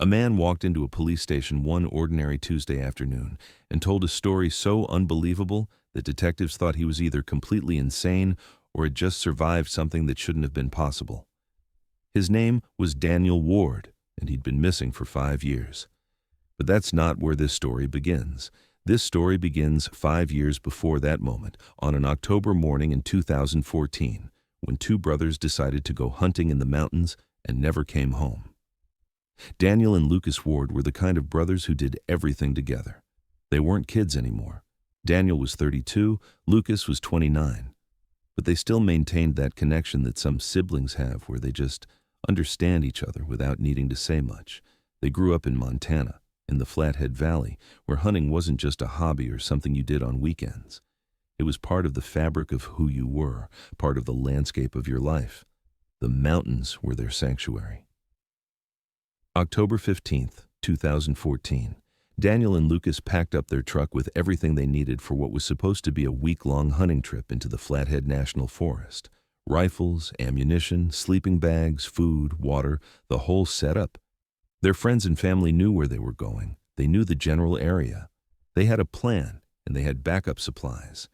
A man walked into a police station one ordinary Tuesday afternoon and told a story so unbelievable that detectives thought he was either completely insane or had just survived something that shouldn't have been possible. His name was Daniel Ward, and he'd been missing for 5 years. But that's not where this story begins. This story begins 5 years before that moment, on an October morning in 2014, when two brothers decided to go hunting in the mountains and never came home. Daniel and Lucas Ward were the kind of brothers who did everything together. They weren't kids anymore. Daniel was 32, Lucas was 29. But they still maintained that connection that some siblings have where they just understand each other without needing to say much. They grew up in Montana, in the Flathead Valley, where hunting wasn't just a hobby or something you did on weekends. It was part of the fabric of who you were, part of the landscape of your life. The mountains were their sanctuary. October 15th, 2014. Daniel and Lucas packed up their truck with everything they needed for what was supposed to be a week-long hunting trip into the Flathead National Forest. Rifles, ammunition, sleeping bags, food, water, the whole setup. Their friends and family knew where they were going. They knew the general area. They had a plan, and they had backup supplies.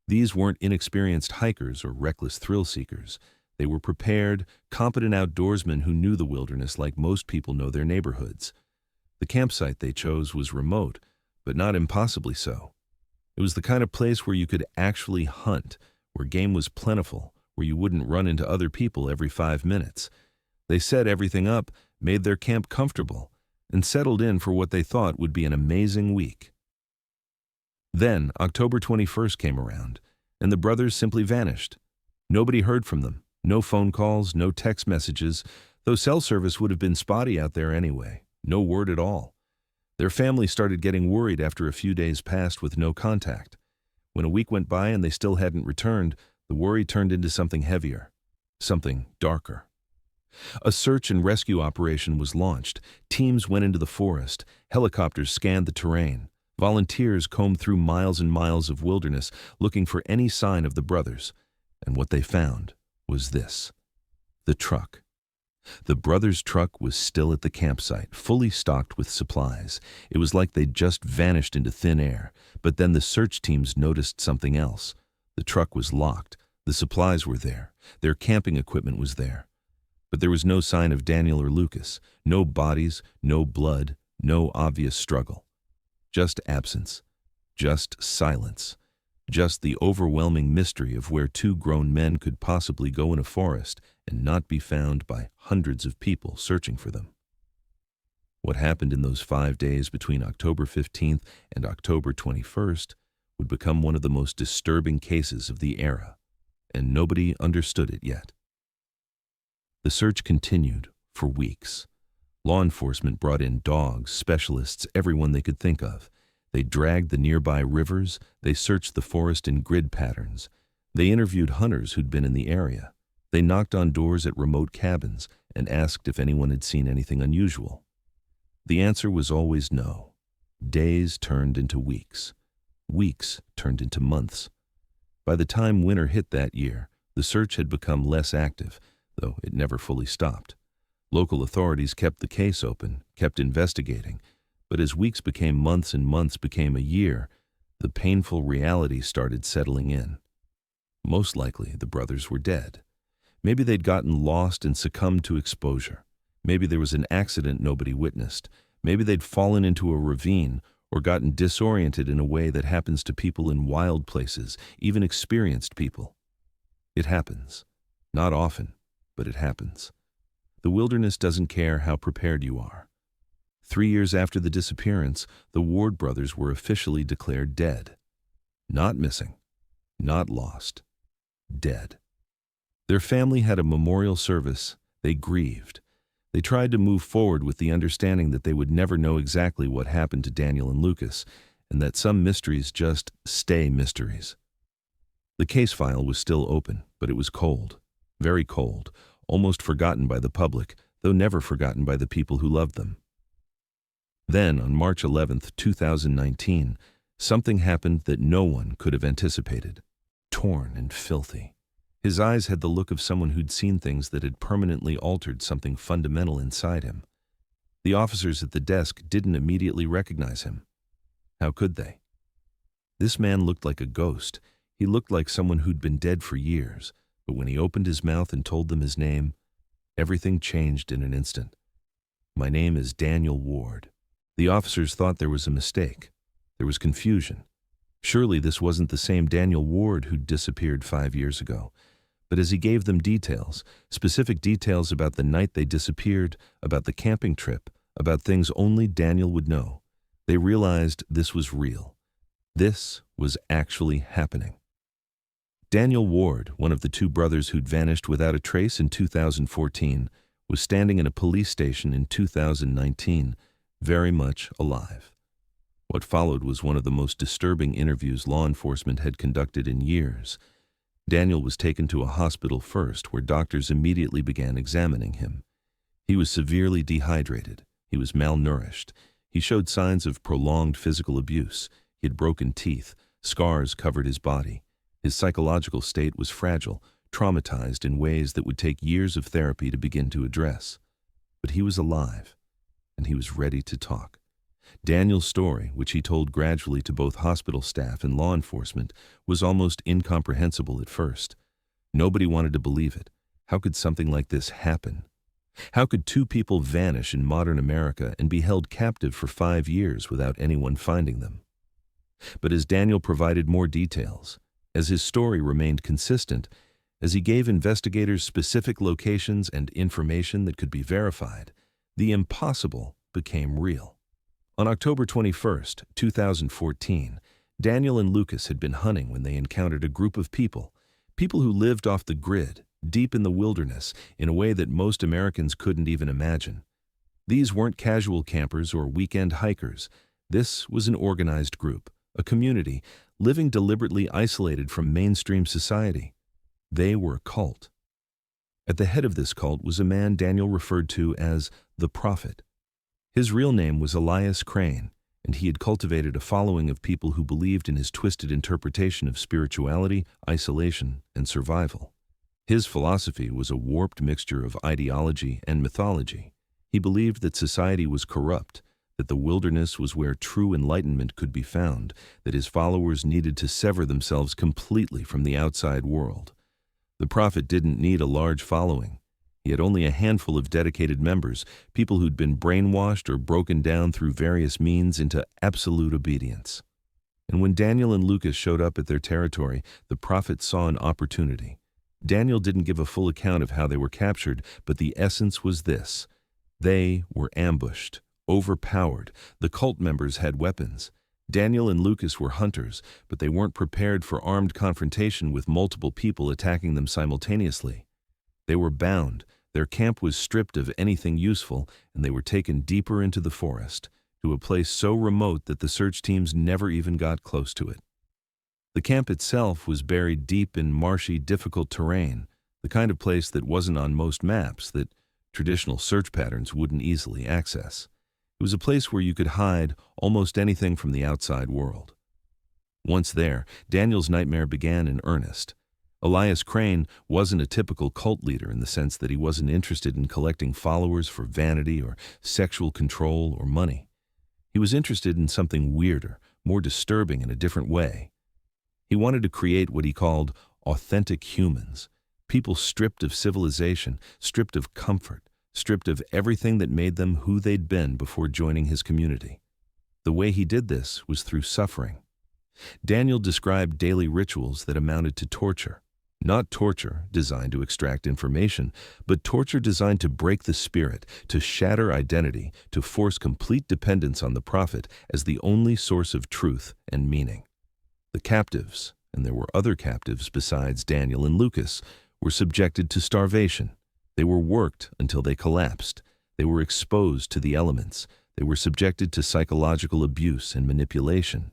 These weren't inexperienced hikers or reckless thrill seekers. They were prepared, competent outdoorsmen who knew the wilderness like most people know their neighborhoods. The campsite they chose was remote, but not impossibly so. It was the kind of place where you could actually hunt, where game was plentiful, where you wouldn't run into other people every 5 minutes. They set everything up, made their camp comfortable, and settled in for what they thought would be an amazing week. Then, October 21st came around, and the brothers simply vanished. Nobody heard from them. No phone calls, no text messages, though cell service would have been spotty out there anyway. No word at all. Their family started getting worried after a few days passed with no contact. When a week went by and they still hadn't returned, the worry turned into something heavier, something darker. A search and rescue operation was launched. Teams went into the forest. Helicopters scanned the terrain. Volunteers combed through miles and miles of wilderness looking for any sign of the brothers. And what they found was this: the truck. The brothers' truck was still at the campsite, fully stocked with supplies. It was like they'd just vanished into thin air. But then the search teams noticed something else. The truck was locked. The supplies were there. Their camping equipment was there. But there was no sign of Daniel or Lucas. No bodies, no blood, no obvious struggle. Just absence. Just silence. Just the overwhelming mystery of where two grown men could possibly go in a forest and not be found by hundreds of people searching for them. What happened in those 5 days between October 15th and October 21st would become one of the most disturbing cases of the era, and nobody understood it yet. The search continued for weeks. Law enforcement brought in dogs, specialists, everyone they could think of. They dragged the nearby rivers. They searched the forest in grid patterns. They interviewed hunters who'd been in the area. They knocked on doors at remote cabins and asked if anyone had seen anything unusual. The answer was always no. Days turned into weeks. Weeks turned into months. By the time winter hit that year, the search had become less active, though it never fully stopped. Local authorities kept the case open, kept investigating, but as weeks became months and months became a year, the painful reality started settling in. Most likely, the brothers were dead. Maybe they'd gotten lost and succumbed to exposure. Maybe there was an accident nobody witnessed. Maybe they'd fallen into a ravine or gotten disoriented in a way that happens to people in wild places, even experienced people. It happens. Not often, but it happens. The wilderness doesn't care how prepared you are. 3 years after the disappearance, the Ward brothers were officially declared dead. Not missing, not lost, dead. Their family had a memorial service. They grieved. They tried to move forward with the understanding that they would never know exactly what happened to Daniel and Lucas, and that some mysteries just stay mysteries. The case file was still open, but it was cold, very cold, almost forgotten by the public, though never forgotten by the people who loved them. Then, on March 11th, 2019, something happened that no one could have anticipated. Torn and filthy. His eyes had the look of someone who'd seen things that had permanently altered something fundamental inside him. The officers at the desk didn't immediately recognize him. How could they? This man looked like a ghost. He looked like someone who'd been dead for years, but when he opened his mouth and told them his name, everything changed in an instant. "My name is Daniel Ward." The officers thought there was a mistake. There was confusion. Surely this wasn't the same Daniel Ward who'd disappeared 5 years ago. But as he gave them details, specific details about the night they disappeared, about the camping trip, about things only Daniel would know, they realized this was real. This was actually happening. Daniel Ward, one of the two brothers who'd vanished without a trace in 2014, was standing in a police station in 2019, very much alive. What followed was one of the most disturbing interviews law enforcement had conducted in years. Daniel was taken to a hospital first, where doctors immediately began examining him. He was severely dehydrated. He was malnourished. He showed signs of prolonged physical abuse. He had broken teeth. Scars covered his body. His psychological state was fragile, traumatized in ways that would take years of therapy to begin to address. But he was alive, and he was ready to talk. Daniel's story, which he told gradually to both hospital staff and law enforcement, was almost incomprehensible at first. Nobody wanted to believe it. How could something like this happen? How could two people vanish in modern America and be held captive for 5 years without anyone finding them? But as Daniel provided more details, as his story remained consistent, as he gave investigators specific locations and information that could be verified, the impossible became real. On October 21, 2014, Daniel and Lucas had been hunting when they encountered a group of people who lived off the grid, deep in the wilderness, in a way that most Americans couldn't even imagine. These weren't casual campers or weekend hikers. This was an organized group, a community, living deliberately isolated from mainstream society. They were a cult. At the head of this cult was a man Daniel referred to as the Prophet. His real name was Elias Crane, and he had cultivated a following of people who believed in his twisted interpretation of spirituality, isolation, and survival. His philosophy was a warped mixture of ideology and mythology. He believed that society was corrupt, that the wilderness was where true enlightenment could be found, that his followers needed to sever themselves completely from the outside world. The Prophet didn't need a large following. He had only a handful of dedicated members, people who'd been brainwashed or broken down through various means into absolute obedience. And when Daniel and Lucas showed up at their territory, the Prophet saw an opportunity. Daniel didn't give a full account of how they were captured, but the essence was this. They were ambushed, overpowered. The cult members had weapons. Daniel and Lucas were hunters, but they weren't prepared for armed confrontation with multiple people attacking them simultaneously. They were bound. Their camp was stripped of anything useful, and they were taken deeper into the forest, to a place so remote that the search teams never even got close to it. The camp itself was buried deep in marshy, difficult terrain, the kind of place that wasn't on most maps, that traditional search patterns wouldn't easily access. It was a place where you could hide almost anything from the outside world. Once there, Daniel's nightmare began in earnest. Elias Crane wasn't a typical cult leader in the sense that he wasn't interested in collecting followers for vanity or sexual control or money. He was interested in something weirder, more disturbing in a different way. He wanted to create what he called authentic humans, people stripped of civilization, stripped of comfort, stripped of everything that made them who they'd been before joining his community. The way he did this was through suffering. Daniel described daily rituals that amounted to torture. Not torture designed to extract information, but torture designed to break the spirit, to shatter identity, to force complete dependence on the Prophet as the only source of truth and meaning. The captives, and there were other captives besides Daniel and Lucas, were subjected to starvation. They were worked until they collapsed. They were exposed to the elements. They were subjected to psychological abuse and manipulation.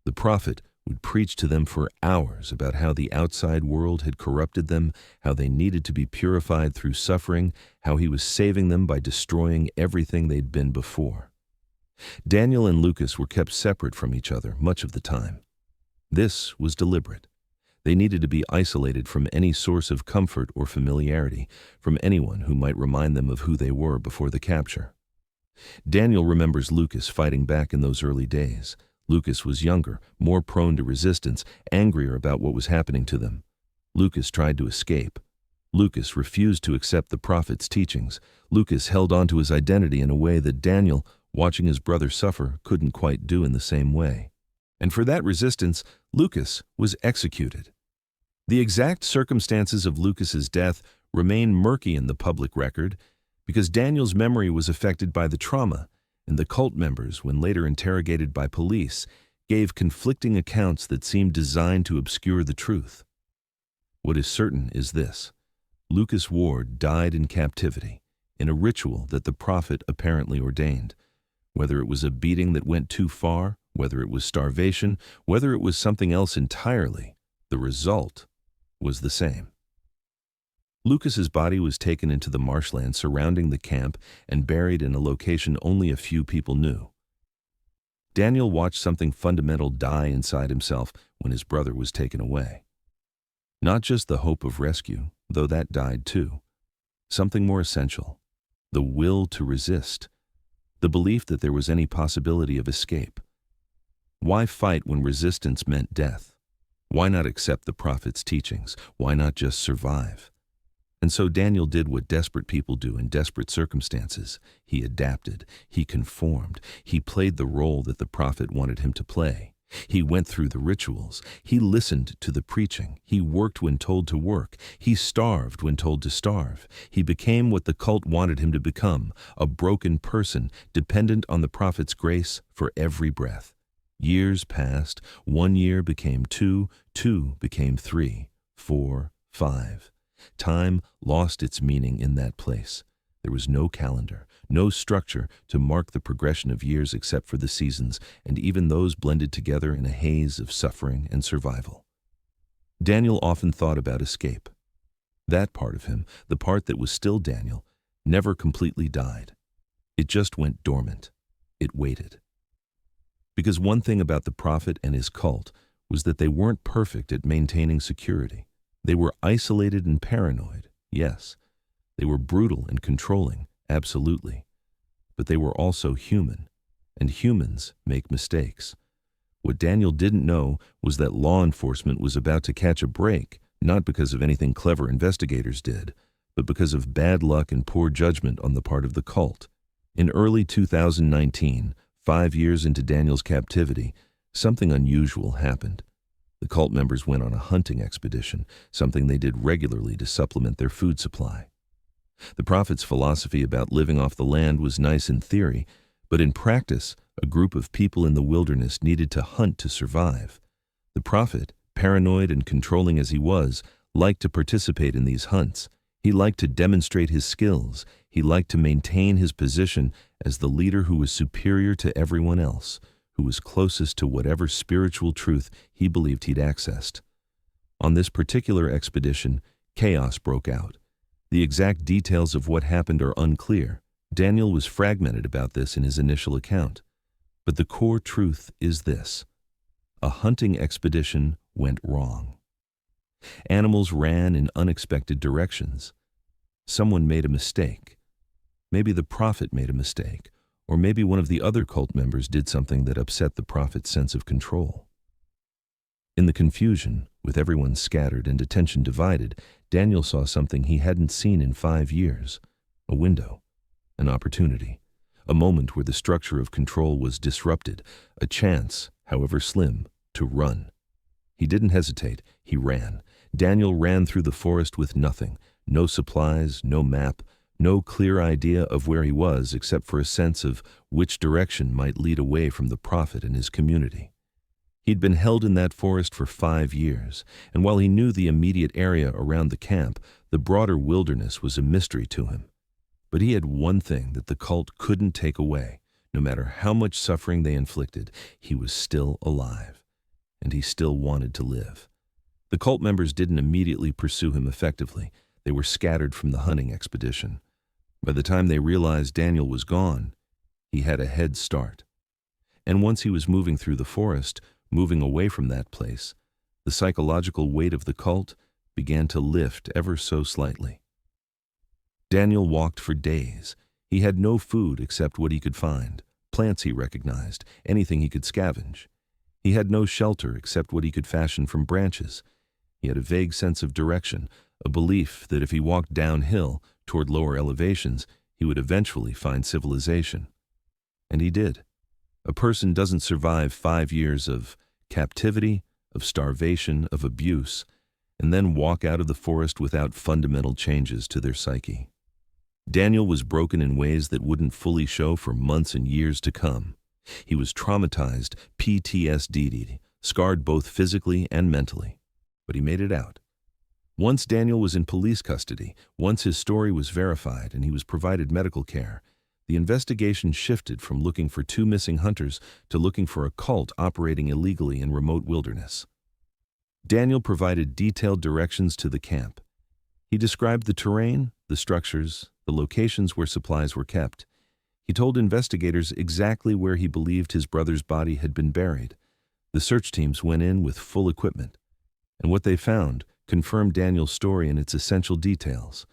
The Prophet would preach to them for hours about how the outside world had corrupted them, how they needed to be purified through suffering, how he was saving them by destroying everything they'd been before. Daniel and Lucas were kept separate from each other much of the time. This was deliberate. They needed to be isolated from any source of comfort or familiarity, from anyone who might remind them of who they were before the capture. Daniel remembers Lucas fighting back in those early days. Lucas was younger, more prone to resistance, angrier about what was happening to them. Lucas tried to escape. Lucas refused to accept the prophet's teachings. Lucas held on to his identity in a way that Daniel, watching his brother suffer, couldn't quite do in the same way. And for that resistance, Lucas was executed. The exact circumstances of Lucas's death remain murky in the public record because Daniel's memory was affected by the trauma, and the cult members, when later interrogated by police, gave conflicting accounts that seemed designed to obscure the truth. What is certain is this: Lucas Ward died in captivity, in a ritual that the prophet apparently ordained. Whether it was a beating that went too far, whether it was starvation, whether it was something else entirely, the result was the same. Lucas's body was taken into the marshland surrounding the camp and buried in a location only a few people knew. Daniel watched something fundamental die inside himself when his brother was taken away. Not just the hope of rescue, though that died too. Something more essential: the will to resist, the belief that there was any possibility of escape. Why fight when resistance meant death? Why not accept the prophet's teachings? Why not just survive? And so Daniel did what desperate people do in desperate circumstances. He adapted, he conformed, he played the role that the prophet wanted him to play. He went through the rituals, he listened to the preaching, he worked when told to work, he starved when told to starve. He became what the cult wanted him to become, a broken person dependent on the prophet's grace for every breath. Years passed, 1 year became 2, 2 became 3, 4, 5. Time lost its meaning in that place. There was no calendar, no structure to mark the progression of years except for the seasons, and even those blended together in a haze of suffering and survival. Daniel often thought about escape. That part of him, the part that was still Daniel, never completely died. It just went dormant. It waited. Because one thing about the prophet and his cult was that they weren't perfect at maintaining security. They were isolated and paranoid, yes. They were brutal and controlling, absolutely. But they were also human, and humans make mistakes. What Daniel didn't know was that law enforcement was about to catch a break, not because of anything clever investigators did, but because of bad luck and poor judgment on the part of the cult. In early 2019, 5 years into Daniel's captivity, something unusual happened. The cult members went on a hunting expedition, something they did regularly to supplement their food supply. The prophet's philosophy about living off the land was nice in theory, but in practice, a group of people in the wilderness needed to hunt to survive. The prophet, paranoid and controlling as he was, liked to participate in these hunts. He liked to demonstrate his skills. He liked to maintain his position as the leader who was superior to everyone else, who was closest to whatever spiritual truth he believed he'd accessed. On this particular expedition, chaos broke out. The exact details of what happened are unclear. Daniel was fragmented about this in his initial account. But the core truth is this: a hunting expedition went wrong. Animals ran in unexpected directions. Someone made a mistake. Maybe the prophet made a mistake, or maybe one of the other cult members did something that upset the prophet's sense of control. In the confusion, with everyone scattered and attention divided, Daniel saw something he hadn't seen in 5 years: a window, an opportunity, a moment where the structure of control was disrupted, a chance, however slim, to run. He didn't hesitate, he ran. Daniel ran through the forest with nothing, no supplies, no map, no clear idea of where he was except for a sense of which direction might lead away from the prophet and his community. He'd been held in that forest for 5 years, and while he knew the immediate area around the camp, the broader wilderness was a mystery to him. But he had one thing that the cult couldn't take away. No matter how much suffering they inflicted, he was still alive, and he still wanted to live. The cult members didn't immediately pursue him effectively. They were scattered from the hunting expedition. By the time they realized Daniel was gone, he had a head start. And once he was moving through the forest, moving away from that place, the psychological weight of the cult began to lift ever so slightly. Daniel walked for days. He had no food except what he could find, plants he recognized, anything he could scavenge. He had no shelter except what he could fashion from branches. He had a vague sense of direction, a belief that if he walked downhill toward lower elevations, he would eventually find civilization. And he did. A person doesn't survive 5 years of captivity, of starvation, of abuse, and then walk out of the forest without fundamental changes to their psyche. Daniel was broken in ways that wouldn't fully show for months and years to come. He was traumatized, PTSD'd, scarred both physically and mentally. But he made it out. Once Daniel was in police custody, once his story was verified and he was provided medical care, the investigation shifted from looking for 2 missing hunters to looking for a cult operating illegally in remote wilderness. Daniel provided detailed directions to the camp. He described the terrain, the structures, the locations where supplies were kept. He told investigators exactly where he believed his brother's body had been buried. The search teams went in with full equipment, and what they found confirmed Daniel's story in its essential details.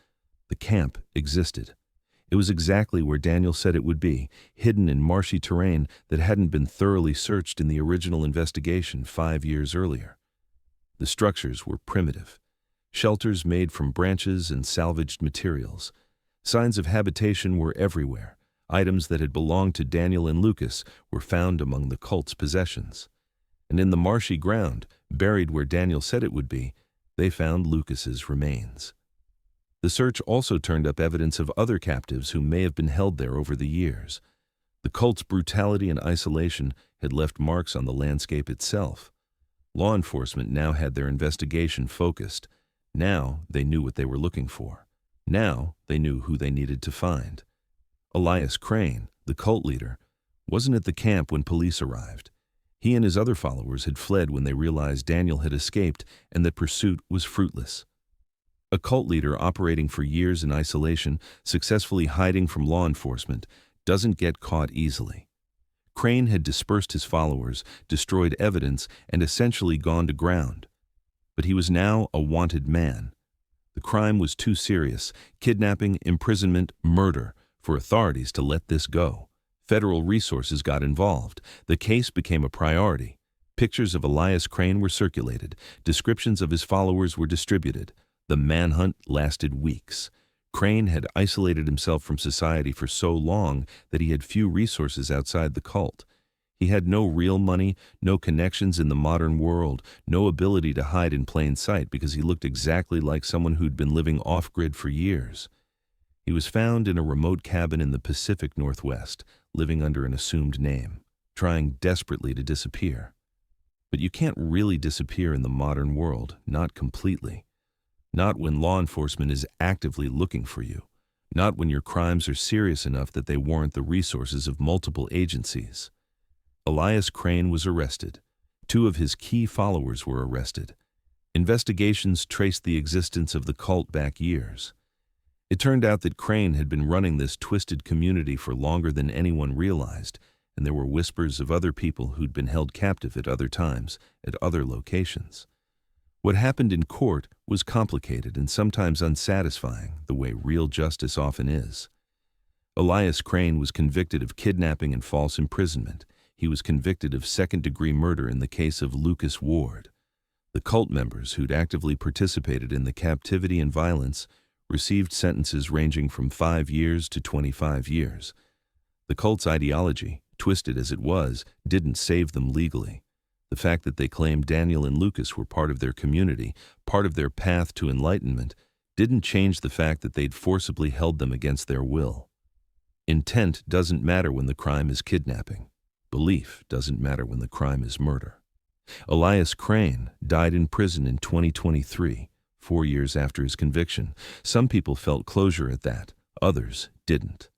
The camp existed. It was exactly where Daniel said it would be, hidden in marshy terrain that hadn't been thoroughly searched in the original investigation 5 years earlier. The structures were primitive. Shelters made from branches and salvaged materials. Signs of habitation were everywhere. Items that had belonged to Daniel and Lucas were found among the cult's possessions. And in the marshy ground, buried where Daniel said it would be, they found Lucas's remains. The search also turned up evidence of other captives who may have been held there over the years. The cult's brutality and isolation had left marks on the landscape itself. Law enforcement now had their investigation focused. Now they knew what they were looking for. Now they knew who they needed to find. Elias Crane, the cult leader, wasn't at the camp when police arrived. He and his other followers had fled when they realized Daniel had escaped and that pursuit was fruitless. A cult leader operating for years in isolation, successfully hiding from law enforcement, doesn't get caught easily. Crane had dispersed his followers, destroyed evidence, and essentially gone to ground. But he was now a wanted man. The crime was too serious, kidnapping, imprisonment, murder, for authorities to let this go. Federal resources got involved. The case became a priority. Pictures of Elias Crane were circulated. Descriptions of his followers were distributed. The manhunt lasted weeks. Crane had isolated himself from society for so long that he had few resources outside the cult. He had no real money, no connections in the modern world, no ability to hide in plain sight because he looked exactly like someone who'd been living off-grid for years. He was found in a remote cabin in the Pacific Northwest, living under an assumed name, trying desperately to disappear. But you can't really disappear in the modern world, not completely. Not when law enforcement is actively looking for you. Not when your crimes are serious enough that they warrant the resources of multiple agencies. Elias Crane was arrested. 2 of his key followers were arrested. Investigations traced the existence of the cult back years. It turned out that Crane had been running this twisted community for longer than anyone realized, and there were whispers of other people who'd been held captive at other times, at other locations. What happened in court was complicated and sometimes unsatisfying, the way real justice often is. Elias Crane was convicted of kidnapping and false imprisonment. He was convicted of second-degree murder in the case of Lucas Ward. The cult members who'd actively participated in the captivity and violence received sentences ranging from 5 years to 25 years. The cult's ideology, twisted as it was, didn't save them legally. The fact that they claimed Daniel and Lucas were part of their community, part of their path to enlightenment, didn't change the fact that they'd forcibly held them against their will. Intent doesn't matter when the crime is kidnapping. Belief doesn't matter when the crime is murder. Elias Crane died in prison in 2023, 4 years after his conviction. Some people felt closure at that, others didn't.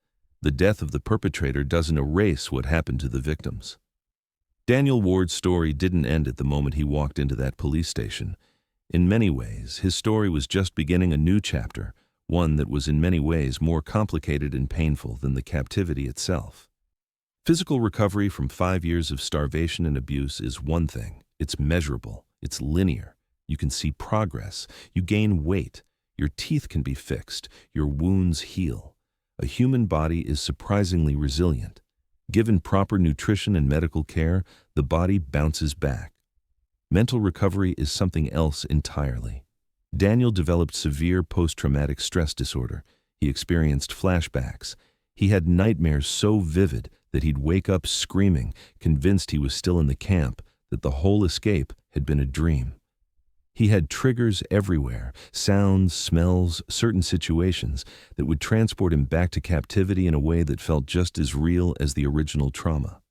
The death of the perpetrator doesn't erase what happened to the victims. Daniel Ward's story didn't end at the moment he walked into that police station. In many ways, his story was just beginning a new chapter, one that was in many ways more complicated and painful than the captivity itself. Physical recovery from 5 years of starvation and abuse is one thing. It's measurable. It's linear. You can see progress. You gain weight. Your teeth can be fixed. Your wounds heal. a human body is surprisingly resilient. Given proper nutrition and medical care, the body bounces back. Mental recovery is something else entirely. Daniel developed severe post-traumatic stress disorder. He experienced flashbacks. He had nightmares so vivid that he'd wake up screaming, convinced he was still in the camp, that the whole escape had been a dream. He had triggers everywhere, sounds, smells, certain situations that would transport him back to captivity in a way that felt just as real as the original trauma.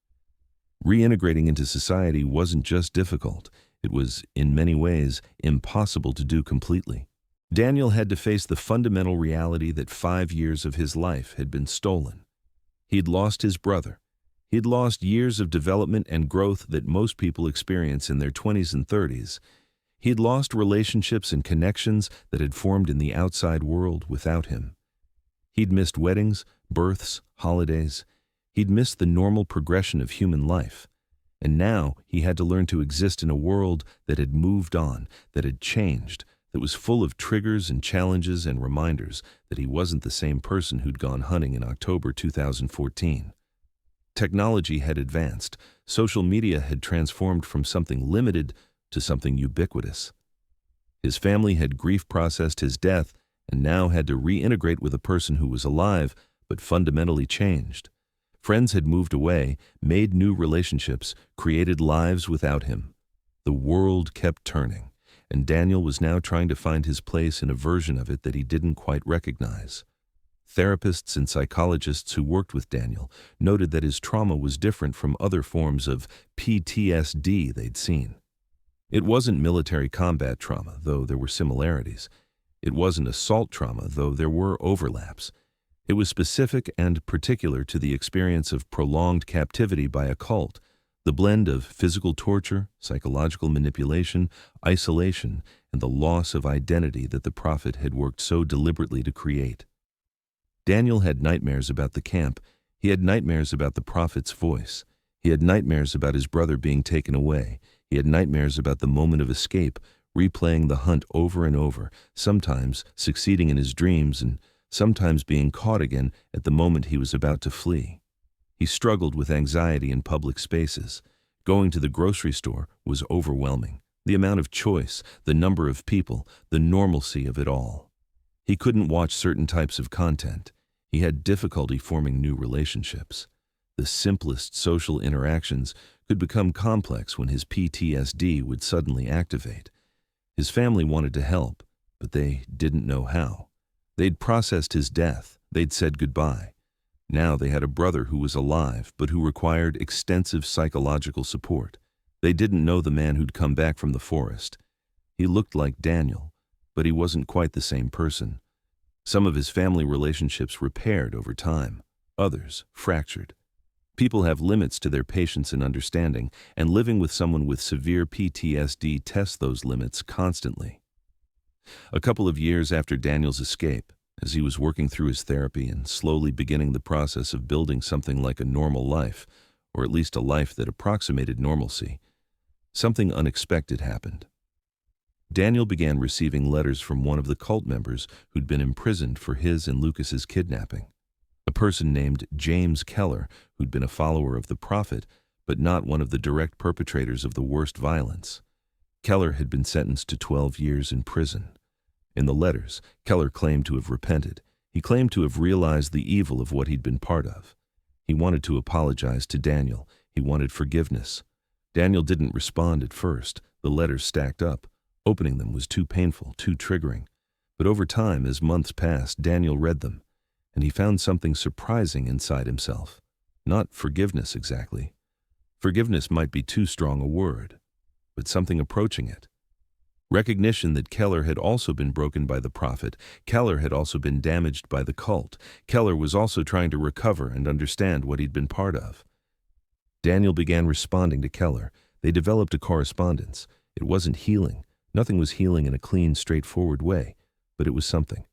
Reintegrating into society wasn't just difficult, it was, in many ways, impossible to do completely. Daniel had to face the fundamental reality that 5 years of his life had been stolen. He'd lost his brother. He'd lost years of development and growth that most people experience in their 20s and 30s. He'd lost relationships and connections that had formed in the outside world without him. He'd missed weddings, births, holidays. He'd missed the normal progression of human life. And now he had to learn to exist in a world that had moved on, that had changed, that was full of triggers and challenges and reminders that he wasn't the same person who'd gone hunting in October 2014. Technology had advanced. Social media had transformed from something limited to something ubiquitous. His family had grief-processed his death and now had to reintegrate with a person who was alive but fundamentally changed. Friends had moved away, made new relationships, created lives without him. The world kept turning, and Daniel was now trying to find his place in a version of it that he didn't quite recognize. Therapists and psychologists who worked with Daniel noted that his trauma was different from other forms of PTSD they'd seen. It wasn't military combat trauma, though there were similarities. It wasn't assault trauma, though there were overlaps. It was specific and particular to the experience of prolonged captivity by a cult, the blend of physical torture, psychological manipulation, isolation, and the loss of identity that the prophet had worked so deliberately to create. Daniel had nightmares about the camp. He had nightmares about the prophet's voice. He had nightmares about his brother being taken away. He had nightmares about the moment of escape, replaying the hunt over and over, sometimes succeeding in his dreams and sometimes being caught again at the moment he was about to flee. He struggled with anxiety in public spaces. Going to the grocery store was overwhelming. The amount of choice, the number of people, the normalcy of it all. He couldn't watch certain types of content. He had difficulty forming new relationships. The simplest social interactions could become complex when his PTSD would suddenly activate. His family wanted to help, but they didn't know how. They'd processed his death. They'd said goodbye. Now they had a brother who was alive, but who required extensive psychological support. They didn't know the man who'd come back from the forest. He looked like Daniel, but he wasn't quite the same person. Some of his family relationships repaired over time. Others fractured. People have limits to their patience and understanding, and living with someone with severe PTSD tests those limits constantly. A couple of years after Daniel's escape, as he was working through his therapy and slowly beginning the process of building something like a normal life, or at least a life that approximated normalcy, something unexpected happened. Daniel began receiving letters from one of the cult members who'd been imprisoned for his and Lucas's kidnapping. A person named James Keller, who'd been a follower of the prophet, but not one of the direct perpetrators of the worst violence. Keller had been sentenced to 12 years in prison. In the letters, Keller claimed to have repented. He claimed to have realized the evil of what he'd been part of. He wanted to apologize to Daniel. He wanted forgiveness. Daniel didn't respond at first. The letters stacked up. Opening them was too painful, too triggering. But over time, as months passed, Daniel read them, and he found something surprising inside himself. Not forgiveness exactly. Forgiveness might be too strong a word, but something approaching it. Recognition that Keller had also been broken by the prophet. Keller had also been damaged by the cult. Keller was also trying to recover and understand what he'd been part of. Daniel began responding to Keller. They developed a correspondence. It wasn't healing. Nothing was healing in a clean, straightforward way, but it was something.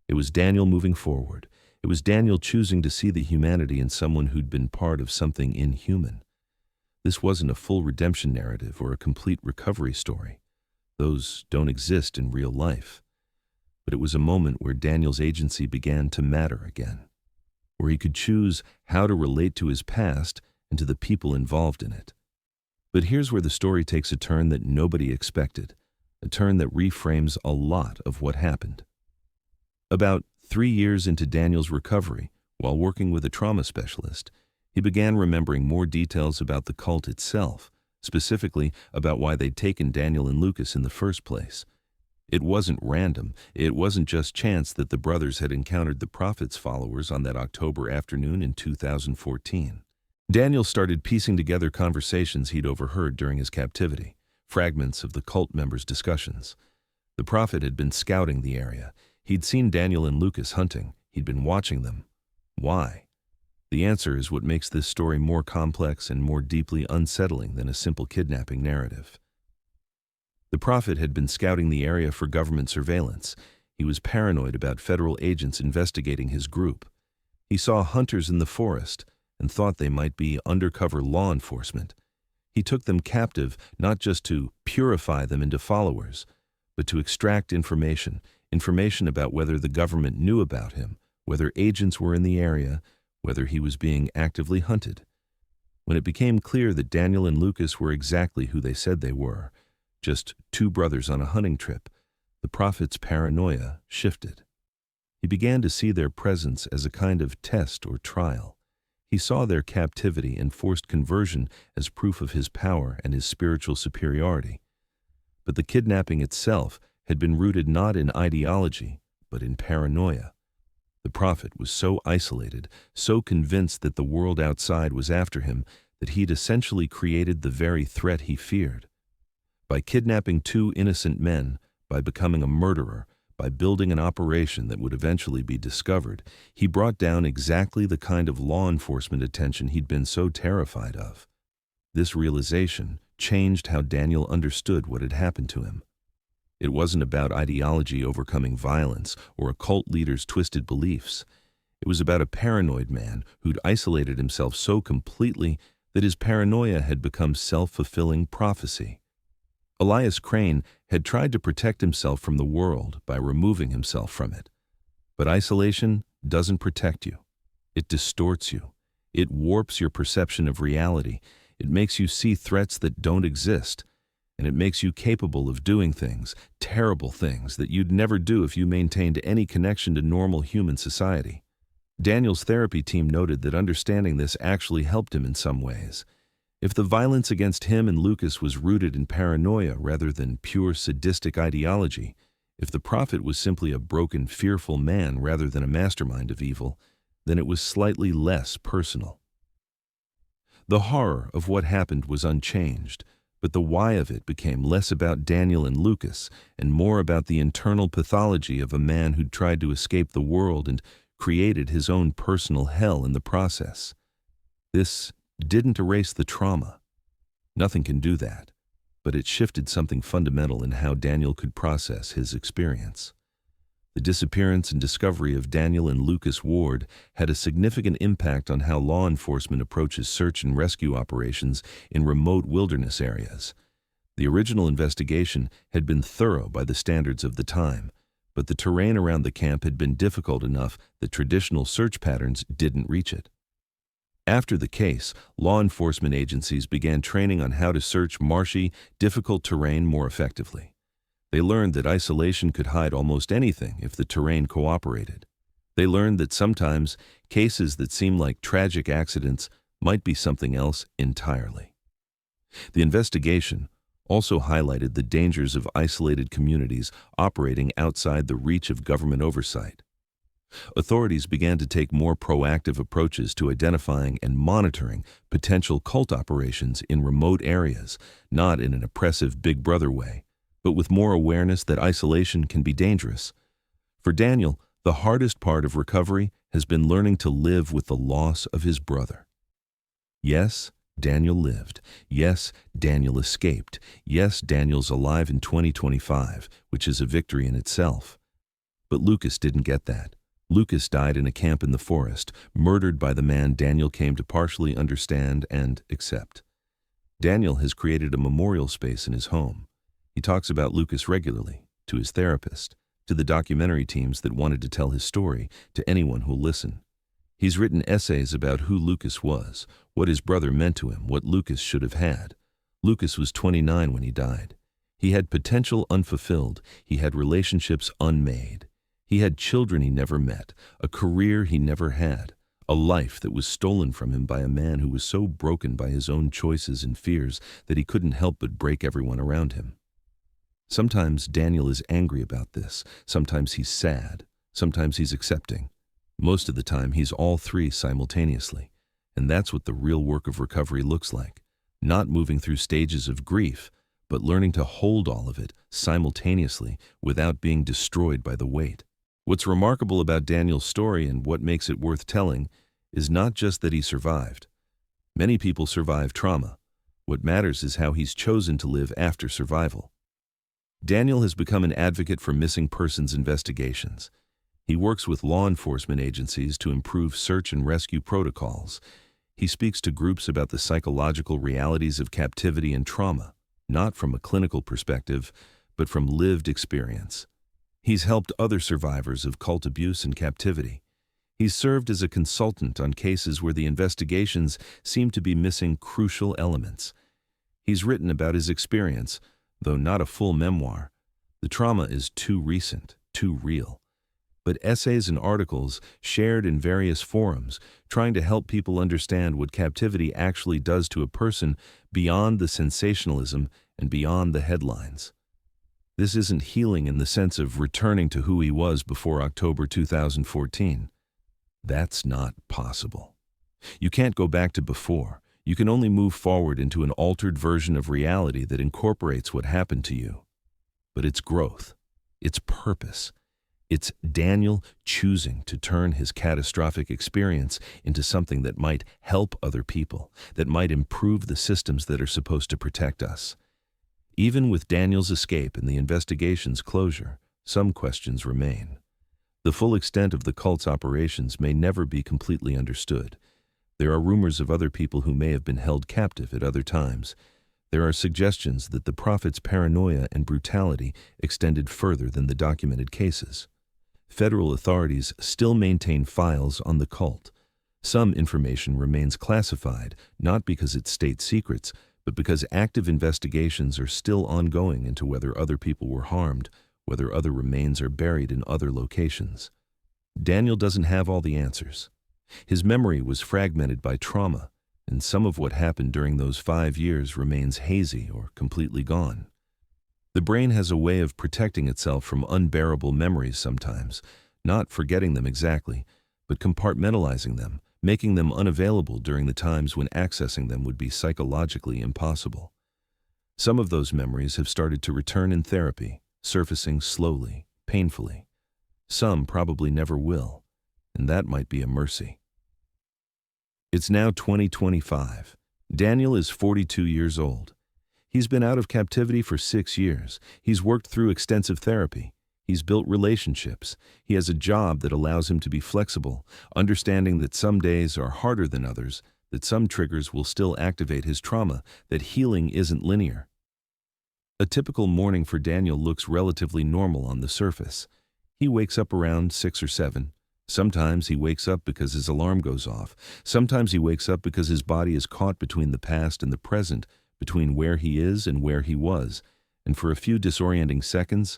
It was Daniel moving forward. It was Daniel choosing to see the humanity in someone who'd been part of something inhuman. This wasn't a full redemption narrative or a complete recovery story. Those don't exist in real life. But it was a moment where Daniel's agency began to matter again. where he could choose how to relate to his past and to the people involved in it. But here's where the story takes a turn that nobody expected, a turn that reframes a lot of what happened. About 3 years into Daniel's recovery, while working with a trauma specialist, he began remembering more details about the cult itself, specifically about why they'd taken Daniel and Lucas in the first place. It wasn't random. It wasn't just chance that the brothers had encountered the Prophet's followers on that October afternoon in 2014. Daniel started piecing together conversations he'd overheard during his captivity, fragments of the cult members' discussions. The Prophet had been scouting the area. He'd seen Daniel and Lucas hunting. He'd been watching them. Why? The answer is what makes this story more complex and more deeply unsettling than a simple kidnapping narrative. The Prophet had been scouting the area for government surveillance. He was paranoid about federal agents investigating his group. He saw hunters in the forest and thought they might be undercover law enforcement. He took them captive not just to purify them into followers, but to extract information about whether the government knew about him, whether agents were in the area, whether he was being actively hunted. When it became clear that Daniel and Lucas were exactly who they said they were, just two brothers on a hunting trip, the Prophet's paranoia shifted. He began to see their presence as a kind of test or trial. He saw their captivity and forced conversion as proof of his power and his spiritual superiority. But the kidnapping itself had been rooted not in ideology, but in paranoia. The Prophet was so isolated, so convinced that the world outside was after him, that he'd essentially created the very threat he feared. By kidnapping two innocent men, by becoming a murderer, by building an operation that would eventually be discovered, he brought down exactly the kind of law enforcement attention he'd been so terrified of. This realization changed how Daniel understood what had happened to him. It wasn't about ideology overcoming violence or a cult leader's twisted beliefs. It was about a paranoid man who'd isolated himself so completely that his paranoia had become self-fulfilling prophecy. Elias Crane had tried to protect himself from the world by removing himself from it. But isolation doesn't protect you. It distorts you. It warps your perception of reality. It makes you see threats that don't exist. And it makes you capable of doing things, terrible things, that you'd never do if you maintained any connection to normal human society. Daniel's therapy team noted that understanding this actually helped him in some ways. If the violence against him and Lucas was rooted in paranoia rather than pure sadistic ideology, if the Prophet was simply a broken, fearful man rather than a mastermind of evil, then it was slightly less personal. The horror of what happened was unchanged, but the why of it became less about Daniel and Lucas and more about the internal pathology of a man who'd tried to escape the world and created his own personal hell in the process. This didn't erase the trauma. Nothing can do that, but it shifted something fundamental in how Daniel could process his experience. The disappearance and discovery of Daniel and Lucas Ward had a significant impact on how law enforcement approaches search and rescue operations in remote wilderness areas. The original investigation had been thorough by the standards of the time, but the terrain around the camp had been difficult enough that traditional search patterns didn't reach it. After the case, law enforcement agencies began training on how to search marshy, difficult terrain more effectively. They learned that isolation could hide almost anything if the terrain cooperated. They learned that sometimes cases that seemed like tragic accidents might be something else entirely. The investigation also highlighted the dangers of isolated communities operating outside the reach of government oversight. Authorities began to take more proactive approaches to identifying and monitoring potential cult operations in remote areas, not in an oppressive Big Brother way, but with more awareness that isolation can be dangerous. For Daniel, the hardest part of recovery has been learning to live with the loss of his brother. Yes, Daniel lived. Yes, Daniel escaped. Yes, Daniel's alive in 2025, which is a victory in itself. But Lucas didn't get that. Lucas died in a camp in the forest, murdered by the man Daniel came to partially understand and accept. Daniel has created a memorial space in his home. He talks about Lucas regularly, to his therapist, to the documentary teams that wanted to tell his story, to anyone who'll listen. He's written essays about who Lucas was, what his brother meant to him, what Lucas should have had. Lucas was 29 when he died. He had potential unfulfilled. He had relationships unmade. He had children he never met, a career he never had, a life that was stolen from him by a man who was so broken by his own choices and fears that he couldn't help but break everyone around him. Sometimes Daniel is angry about this. Sometimes he's sad. Sometimes he's accepting. Most of the time, he's all three simultaneously. And that's what the real work of recovery looks like. Not moving through stages of grief, but learning to hold all of it simultaneously without being destroyed by the weight. What's remarkable about Daniel's story and what makes it worth telling is not just that he survived. Many people survive trauma. What matters is how he's chosen to live after survival. Daniel has become an advocate for missing persons investigations. He works with law enforcement agencies to improve search and rescue protocols. He speaks to groups about the psychological realities of captivity and trauma, not from a clinical perspective, but from lived experience. He's helped other survivors of cult abuse in captivity. He's served as a consultant on cases where the investigations seem to be missing crucial elements. He's written about his experience, though not a full memoir. The trauma is too recent, too real. But essays and articles shared in various forums, trying to help people understand what captivity actually does to a person beyond the sensationalism and beyond the headlines. This isn't healing in the sense of returning to who he was before October 2014. That's not possible. You can't go back to before. You can only move forward into an altered version of reality that incorporates what happened to you. But it's growth. It's purpose. It's Daniel choosing to turn his catastrophic experience into something that might help other people, that might improve the systems that are supposed to protect us. Even with Daniel's escape and the investigation's closure, some questions remain. The full extent of the cult's operations may never be completely understood. There are rumors of other people who may have been held captive at other times. There are suggestions that the prophet's paranoia and brutality extended further than the documented cases. Federal authorities still maintain files on the cult. Some information remains classified, not because it's state secrets, but because active investigations are still ongoing into whether other people were harmed, whether other remains are buried in other locations. Daniel doesn't have all the answers. His memory was fragmented by trauma, and some of what happened during those 5 years remains hazy or completely gone. The brain has a way of protecting itself from unbearable memories sometimes, not forgetting them exactly, but compartmentalizing them, making them unavailable during the times when accessing them would be psychologically impossible. Some of those memories have started to return in therapy, surfacing slowly, painfully. Some probably never will, and that might be a mercy. It's now 2025. Daniel is 42 years old. He's been out of captivity for 6 years. He's worked through extensive therapy. He's built relationships. He has a job that allows him to be flexible, understanding that some days are harder than others, that some triggers will still activate his trauma, that healing isn't linear. A typical morning for Daniel looks relatively normal on the surface. He wakes up around 6 or 7. Sometimes he wakes up because his alarm goes off. Sometimes he wakes up because his body is caught between the past and the present, between where he is and where he was, and for a few disorienting seconds,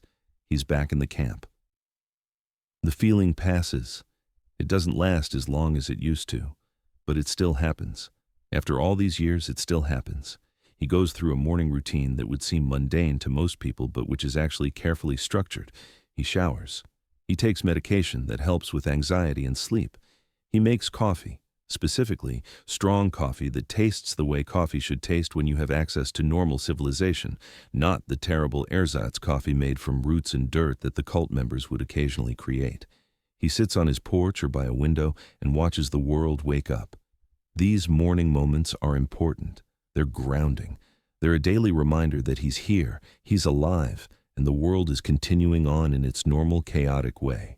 he's back in the camp. The feeling passes. It doesn't last as long as it used to, but it still happens. After all these years, it still happens. He goes through a morning routine that would seem mundane to most people, but which is actually carefully structured. He showers. He takes medication that helps with anxiety and sleep. He makes coffee, specifically strong coffee that tastes the way coffee should taste when you have access to normal civilization, not the terrible ersatz coffee made from roots and dirt that the cult members would occasionally create. He sits on his porch or by a window and watches the world wake up. These morning moments are important. They're grounding. They're a daily reminder that he's here, he's alive, and the world is continuing on in its normal, chaotic way.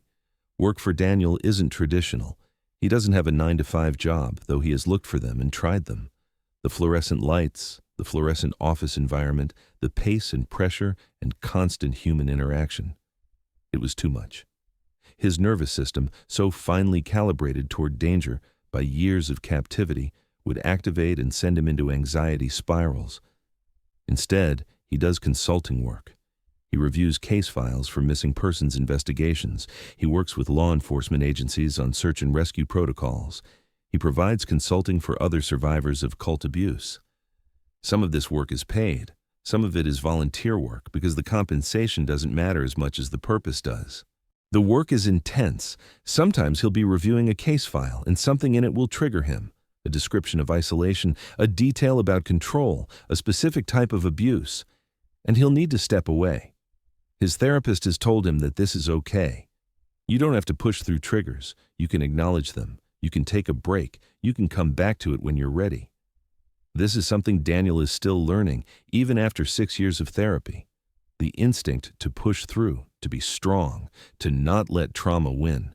Work for Daniel isn't traditional. He doesn't have a 9-to-5 job, though he has looked for them and tried them. The fluorescent lights, the fluorescent office environment, the pace and pressure and constant human interaction. It was too much. His nervous system, so finely calibrated toward danger by years of captivity, would activate and send him into anxiety spirals. Instead, he does consulting work. He reviews case files for missing persons investigations. He works with law enforcement agencies on search and rescue protocols. He provides consulting for other survivors of cult abuse. Some of this work is paid. Some of it is volunteer work because the compensation doesn't matter as much as the purpose does. The work is intense. Sometimes he'll be reviewing a case file and something in it will trigger him. A description of isolation, a detail about control, a specific type of abuse, and he'll need to step away. His therapist has told him that this is okay. You don't have to push through triggers. You can acknowledge them. You can take a break. You can come back to it when you're ready. This is something Daniel is still learning, even after 6 years of therapy. The instinct to push through, to be strong, to not let trauma win.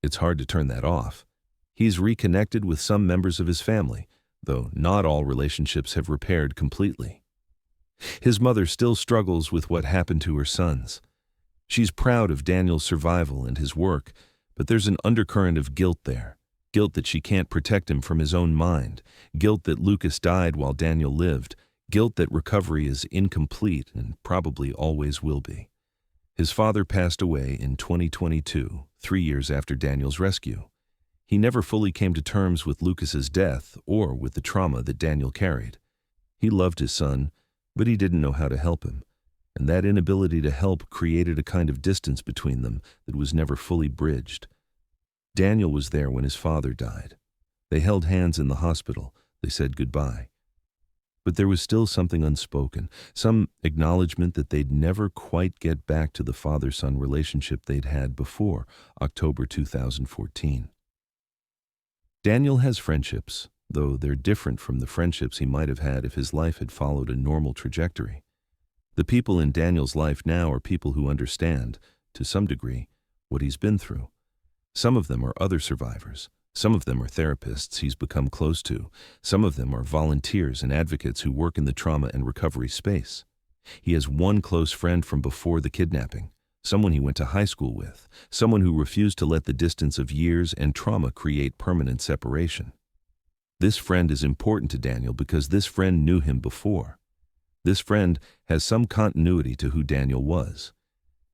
It's hard to turn that off. He's reconnected with some members of his family, though not all relationships have repaired completely. His mother still struggles with what happened to her sons. She's proud of Daniel's survival and his work, but there's an undercurrent of guilt there. Guilt that she can't protect him from his own mind. Guilt that Lucas died while Daniel lived. Guilt that recovery is incomplete and probably always will be. His father passed away in 2022, 3 years after Daniel's rescue. He never fully came to terms with Lucas's death or with the trauma that Daniel carried. He loved his son, but he didn't know how to help him, and that inability to help created a kind of distance between them that was never fully bridged. Daniel was there when his father died. They held hands in the hospital. They said goodbye. But there was still something unspoken, some acknowledgement that they'd never quite get back to the father-son relationship they'd had before October 2014. Daniel has friendships, though they're different from the friendships he might have had if his life had followed a normal trajectory. The people in Daniel's life now are people who understand, to some degree, what he's been through. Some of them are other survivors. Some of them are therapists he's become close to. Some of them are volunteers and advocates who work in the trauma and recovery space. He has one close friend from before the kidnapping, someone he went to high school with, someone who refused to let the distance of years and trauma create permanent separation. This friend is important to Daniel because this friend knew him before. This friend has some continuity to who Daniel was.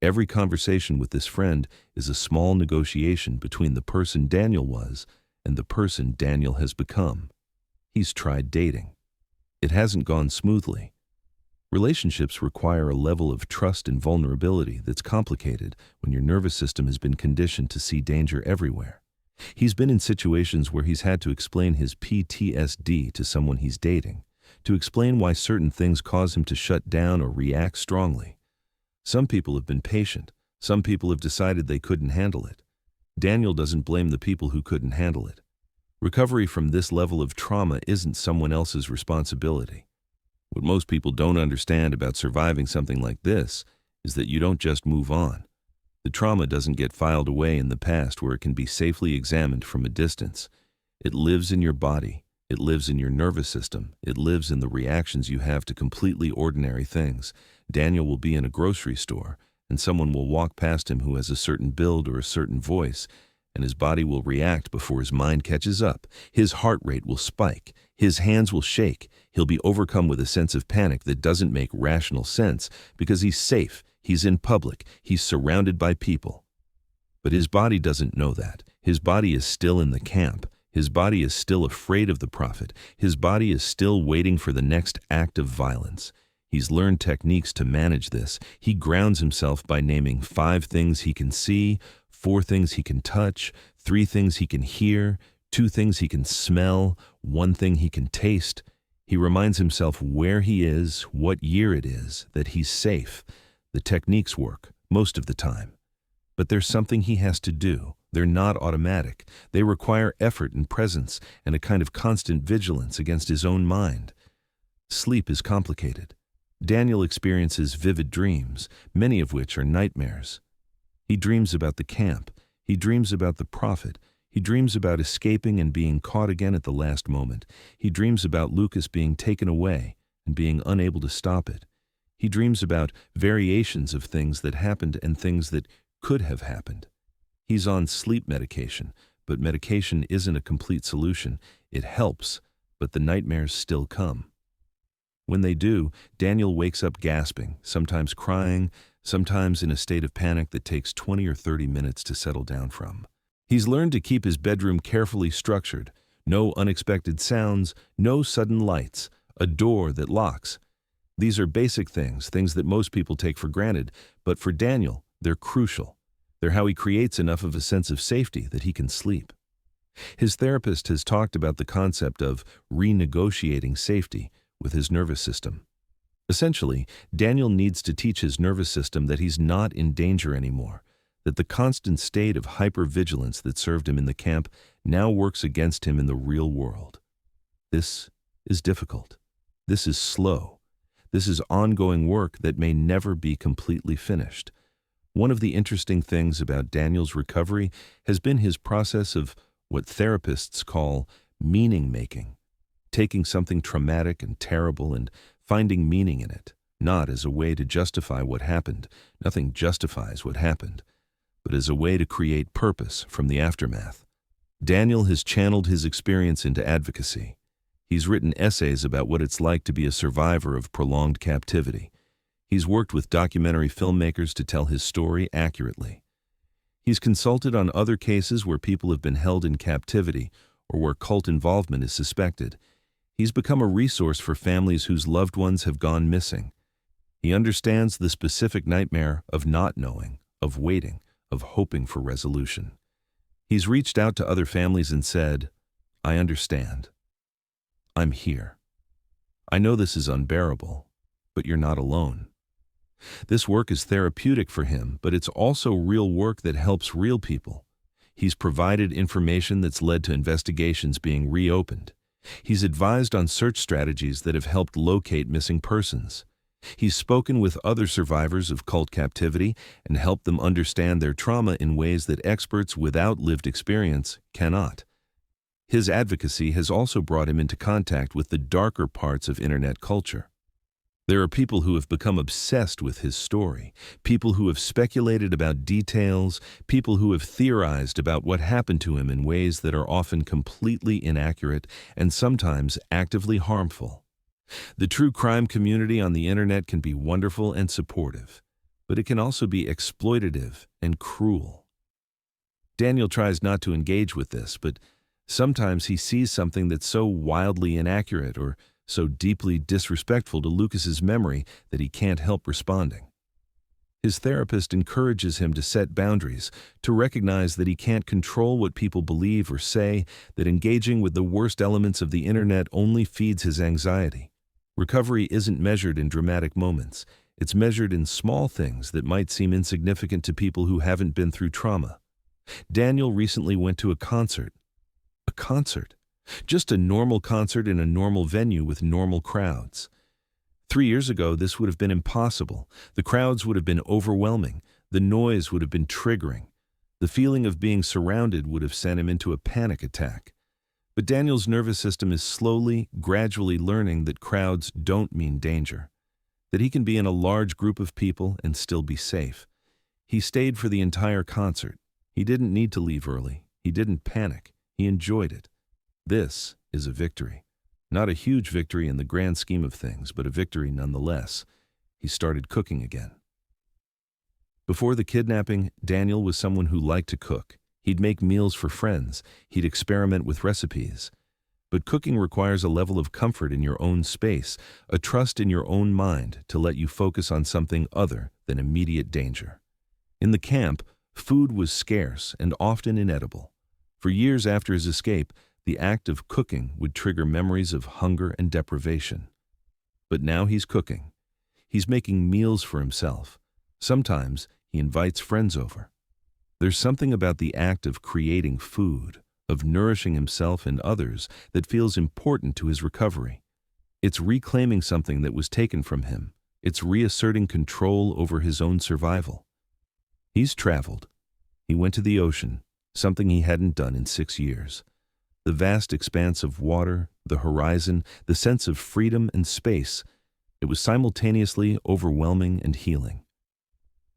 Every conversation with this friend is a small negotiation between the person Daniel was and the person Daniel has become. He's tried dating. It hasn't gone smoothly. Relationships require a level of trust and vulnerability that's complicated when your nervous system has been conditioned to see danger everywhere. He's been in situations where he's had to explain his PTSD to someone he's dating, to explain why certain things cause him to shut down or react strongly. Some people have been patient. Some people have decided they couldn't handle it. Daniel doesn't blame the people who couldn't handle it. Recovery from this level of trauma isn't someone else's responsibility. What most people don't understand about surviving something like this is that you don't just move on. The trauma doesn't get filed away in the past where it can be safely examined from a distance. It lives in your body. It lives in your nervous system. It lives in the reactions you have to completely ordinary things. Daniel will be in a grocery store, and someone will walk past him who has a certain build or a certain voice, and his body will react before his mind catches up. His heart rate will spike. His hands will shake. He'll be overcome with a sense of panic that doesn't make rational sense because he's safe, he's in public, he's surrounded by people. But his body doesn't know that. His body is still in the camp. His body is still afraid of the prophet. His body is still waiting for the next act of violence. He's learned techniques to manage this. He grounds himself by naming 5 things he can see, 4 things he can touch, 3 things he can hear, 2 things he can smell, 1 thing he can taste. He reminds himself where he is, what year it is, that he's safe. The techniques work, most of the time. But there's something he has to do. They're not automatic. They require effort and presence and a kind of constant vigilance against his own mind. Sleep is complicated. Daniel experiences vivid dreams, many of which are nightmares. He dreams about the camp. He dreams about the prophet. He dreams about escaping and being caught again at the last moment. He dreams about Lucas being taken away and being unable to stop it. He dreams about variations of things that happened and things that could have happened. He's on sleep medication, but medication isn't a complete solution. It helps, but the nightmares still come. When they do, Daniel wakes up gasping, sometimes crying, sometimes in a state of panic that takes 20 or 30 minutes to settle down from. He's learned to keep his bedroom carefully structured. No unexpected sounds, no sudden lights, a door that locks. These are basic things that most people take for granted, but for Daniel, they're crucial. They're how he creates enough of a sense of safety that he can sleep. His therapist has talked about the concept of renegotiating safety with his nervous system. Essentially, Daniel needs to teach his nervous system that he's not in danger anymore, that the constant state of hypervigilance that served him in the camp now works against him in the real world. This is difficult. This is slow. This is ongoing work that may never be completely finished. One of the interesting things about Daniel's recovery has been his process of what therapists call meaning-making, taking something traumatic and terrible and finding meaning in it, not as a way to justify what happened. Nothing justifies what happened, but as a way to create purpose from the aftermath. Daniel has channeled his experience into advocacy. He's written essays about what it's like to be a survivor of prolonged captivity. He's worked with documentary filmmakers to tell his story accurately. He's consulted on other cases where people have been held in captivity or where cult involvement is suspected. He's become a resource for families whose loved ones have gone missing. He understands the specific nightmare of not knowing, of waiting, of hoping for resolution. He's reached out to other families and said, "I understand. I'm here. I know this is unbearable, but you're not alone." This work is therapeutic for him, but it's also real work that helps real people. He's provided information that's led to investigations being reopened. He's advised on search strategies that have helped locate missing persons. He's spoken with other survivors of cult captivity and helped them understand their trauma in ways that experts without lived experience cannot. His advocacy has also brought him into contact with the darker parts of internet culture. There are people who have become obsessed with his story, people who have speculated about details, people who have theorized about what happened to him in ways that are often completely inaccurate and sometimes actively harmful. The true crime community on the internet can be wonderful and supportive, but it can also be exploitative and cruel. Daniel tries not to engage with this, but sometimes he sees something that's so wildly inaccurate or so deeply disrespectful to Lucas's memory that he can't help responding. His therapist encourages him to set boundaries, to recognize that he can't control what people believe or say, that engaging with the worst elements of the internet only feeds his anxiety. Recovery isn't measured in dramatic moments. It's measured in small things that might seem insignificant to people who haven't been through trauma. Daniel recently went to a concert. A concert. Just a normal concert in a normal venue with normal crowds. 3 years ago, this would have been impossible. The crowds would have been overwhelming. The noise would have been triggering. The feeling of being surrounded would have sent him into a panic attack. But Daniel's nervous system is slowly, gradually learning that crowds don't mean danger, that he can be in a large group of people and still be safe. He stayed for the entire concert. He didn't need to leave early. He didn't panic. He enjoyed it. This is a victory. Not a huge victory in the grand scheme of things, but a victory nonetheless. He started cooking again. Before the kidnapping, Daniel was someone who liked to cook. He'd make meals for friends. He'd experiment with recipes. But cooking requires a level of comfort in your own space, a trust in your own mind to let you focus on something other than immediate danger. In the camp, food was scarce and often inedible. For years after his escape, the act of cooking would trigger memories of hunger and deprivation. But now he's cooking. He's making meals for himself. Sometimes he invites friends over. There's something about the act of creating food, of nourishing himself and others, that feels important to his recovery. It's reclaiming something that was taken from him. It's reasserting control over his own survival. He's traveled. He went to the ocean, something he hadn't done in 6 years. The vast expanse of water, the horizon, the sense of freedom and space, it was simultaneously overwhelming and healing.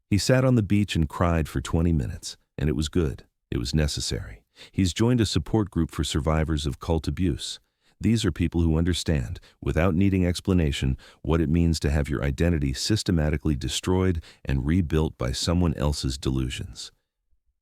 He sat on the beach and cried for 20 minutes. And it was good. It was necessary. He's joined a support group for survivors of cult abuse. These are people who understand, without needing explanation, what it means to have your identity systematically destroyed and rebuilt by someone else's delusions.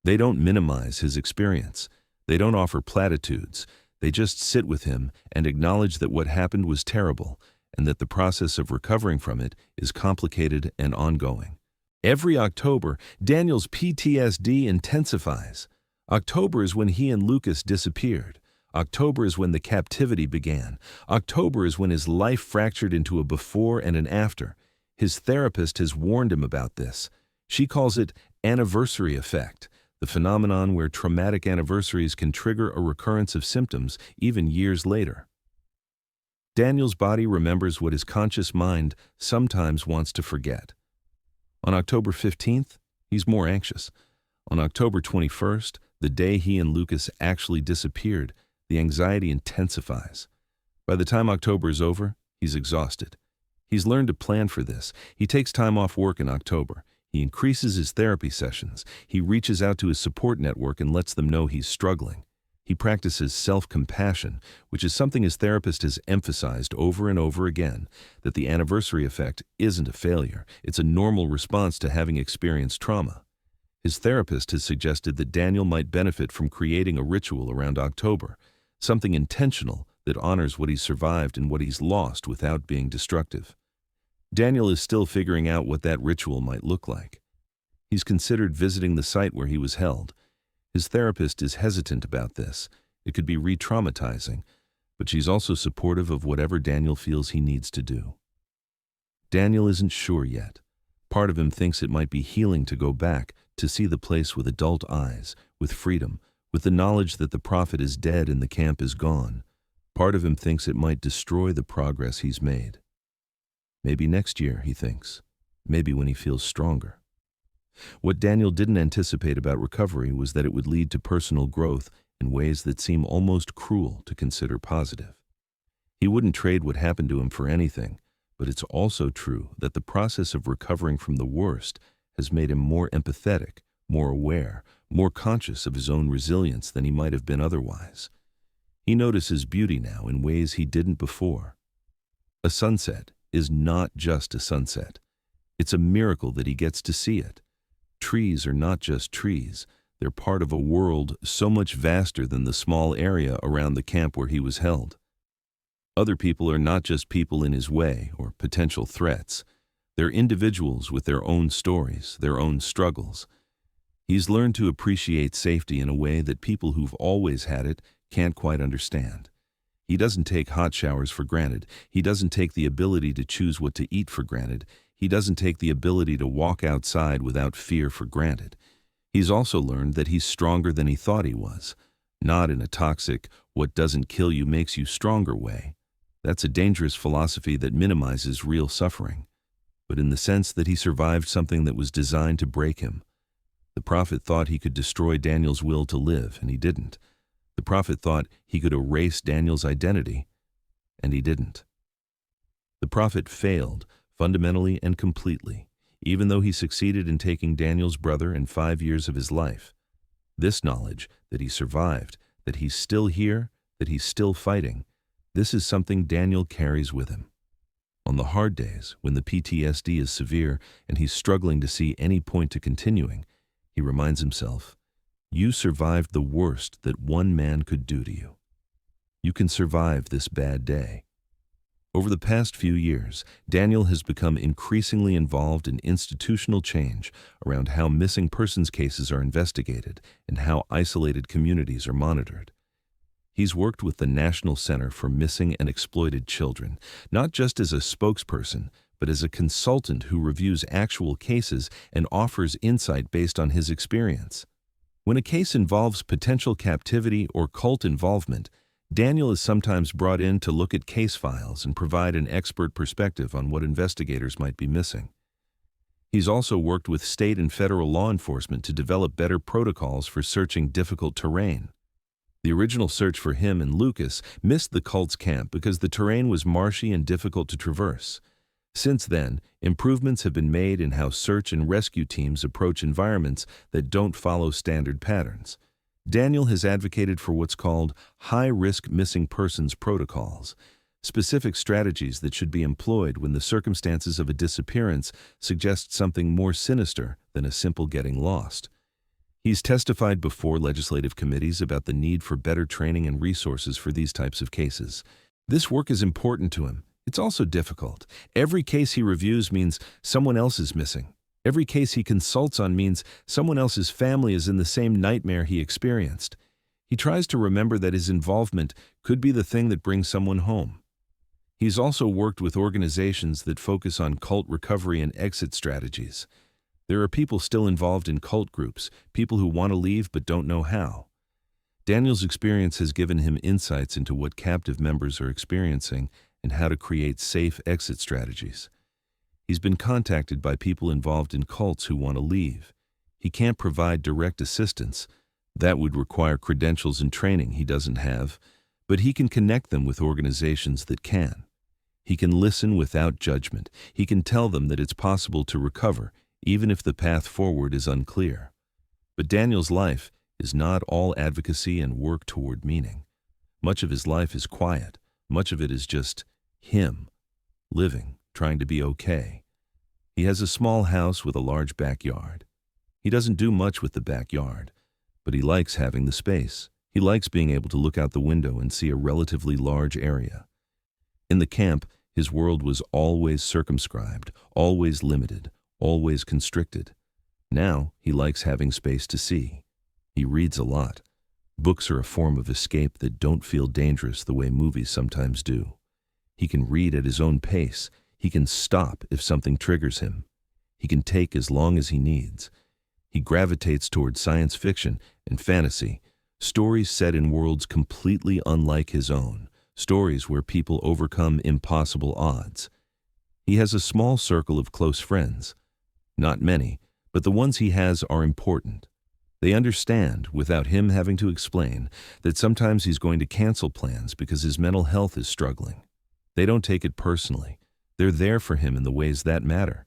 They don't minimize his experience. They don't offer platitudes. They just sit with him and acknowledge that what happened was terrible and that the process of recovering from it is complicated and ongoing. Every October, Daniel's PTSD intensifies. October is when he and Lucas disappeared. October is when the captivity began. October is when his life fractured into a before and an after. His therapist has warned him about this. She calls it anniversary effect, the phenomenon where traumatic anniversaries can trigger a recurrence of symptoms even years later. Daniel's body remembers what his conscious mind sometimes wants to forget. On October 15th, he's more anxious. On October 21st, the day he and Lucas actually disappeared, the anxiety intensifies. By the time October is over, he's exhausted. He's learned to plan for this. He takes time off work in October. He increases his therapy sessions. He reaches out to his support network and lets them know he's struggling. He practices self-compassion, which is something his therapist has emphasized over and over again, that the anniversary effect isn't a failure. It's a normal response to having experienced trauma. His therapist has suggested that Daniel might benefit from creating a ritual around October, something intentional that honors what he's survived and what he's lost without being destructive. Daniel is still figuring out what that ritual might look like. He's considered visiting the site where he was held. His therapist is hesitant about this. It could be re-traumatizing, but she's also supportive of whatever Daniel feels he needs to do. Daniel isn't sure yet. Part of him thinks it might be healing to go back, to see the place with adult eyes, with freedom, with the knowledge that the prophet is dead and the camp is gone. Part of him thinks it might destroy the progress he's made. Maybe next year, he thinks. Maybe when he feels stronger. What Daniel didn't anticipate about recovery was that it would lead to personal growth in ways that seem almost cruel to consider positive. He wouldn't trade what happened to him for anything, but it's also true that the process of recovering from the worst has made him more empathetic, more aware, more conscious of his own resilience than he might have been otherwise. He notices beauty now in ways he didn't before. A sunset is not just a sunset. It's a miracle that he gets to see it. Trees are not just trees. They're part of a world so much vaster than the small area around the camp where he was held. Other people are not just people in his way or potential threats. They're individuals with their own stories, their own struggles. He's learned to appreciate safety in a way that people who've always had it can't quite understand. He doesn't take hot showers for granted. He doesn't take the ability to choose what to eat for granted. He doesn't take the ability to walk outside without fear for granted. He's also learned that he's stronger than he thought he was, not in a toxic, what doesn't kill you makes you stronger way. That's a dangerous philosophy that minimizes real suffering, but in the sense that he survived something that was designed to break him. The prophet thought he could destroy Daniel's will to live, and he didn't. The prophet thought he could erase Daniel's identity, and he didn't. The prophet failed, fundamentally and completely, even though he succeeded in taking Daniel's brother and 5 years of his life. This knowledge, that he survived, that he's still here, that he's still fighting, this is something Daniel carries with him. On the hard days, when the PTSD is severe and he's struggling to see any point to continuing, he reminds himself, you survived the worst that one man could do to you. You can survive this bad day. Over the past few years, Daniel has become increasingly involved in institutional change around how missing persons cases are investigated and how isolated communities are monitored. He's worked with the National Center for Missing and Exploited Children, not just as a spokesperson, but as a consultant who reviews actual cases and offers insight based on his experience. When a case involves potential captivity or cult involvement, Daniel is sometimes brought in to look at case files and provide an expert perspective on what investigators might be missing. He's also worked with state and federal law enforcement to develop better protocols for searching difficult terrain. The original search for him and Lucas missed the cult's camp because the terrain was marshy and difficult to traverse. Since then, improvements have been made in how search and rescue teams approach environments that don't follow standard patterns. Daniel has advocated for what's called high-risk missing persons protocols, specific strategies that should be employed when the circumstances of a disappearance suggest something more sinister than a simple getting lost. He's testified before legislative committees about the need for better training and resources for these types of cases. This work is important to him. It's also difficult. Every case he reviews means someone else is missing. Every case he consults on means someone else's family is in the same nightmare he experienced. He tries to remember that his involvement could be the thing that brings someone home. He's also worked with organizations that focus on cult recovery and exit strategies. There are people still involved in cult groups, people who want to leave but don't know how. Daniel's experience has given him insights into what captive members are experiencing and how to create safe exit strategies. He's been contacted by people involved in cults who want to leave. He can't provide direct assistance. That would require credentials and training he doesn't have, but he can connect them with organizations that can. He can listen without judgment. He can tell them that it's possible to recover, even if the path forward is unclear. But Daniel's life is not all advocacy and work toward meaning. Much of his life is quiet. Much of it is just him, living, trying to be okay. He has a small house with a large backyard. He doesn't do much with the backyard, but he likes having the space. He likes being able to look out the window and see a relatively large area. In the camp, his world was always circumscribed, always limited, always constricted. Now, he likes having space to see. He reads a lot. Books are a form of escape that don't feel dangerous the way movies sometimes do. He can read at his own pace. He can stop if something triggers him. He can take as long as he needs. He gravitates toward science fiction and fantasy, stories set in worlds completely unlike his own, stories where people overcome impossible odds. He has a small circle of close friends. Not many, but the ones he has are important. They understand, without him having to explain, that sometimes he's going to cancel plans because his mental health is struggling. They don't take it personally. They're there for him in the ways that matter.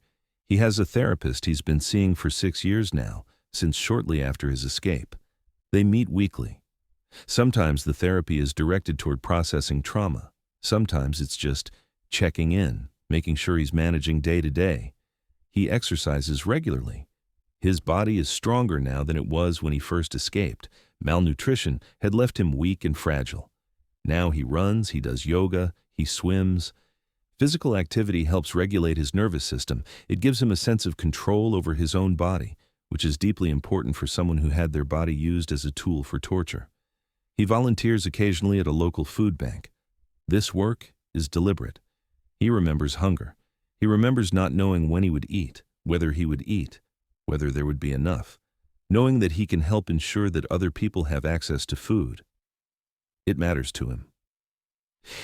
He has a therapist he's been seeing for 6 years now, since shortly after his escape. They meet weekly. Sometimes the therapy is directed toward processing trauma. Sometimes it's just checking in, making sure he's managing day to day. He exercises regularly. His body is stronger now than it was when he first escaped. Malnutrition had left him weak and fragile. Now he runs, he does yoga, he swims. Physical activity helps regulate his nervous system. It gives him a sense of control over his own body, which is deeply important for someone who had their body used as a tool for torture. He volunteers occasionally at a local food bank. This work is deliberate. He remembers hunger. He remembers not knowing when he would eat, whether he would eat, whether there would be enough, knowing that he can help ensure that other people have access to food. It matters to him.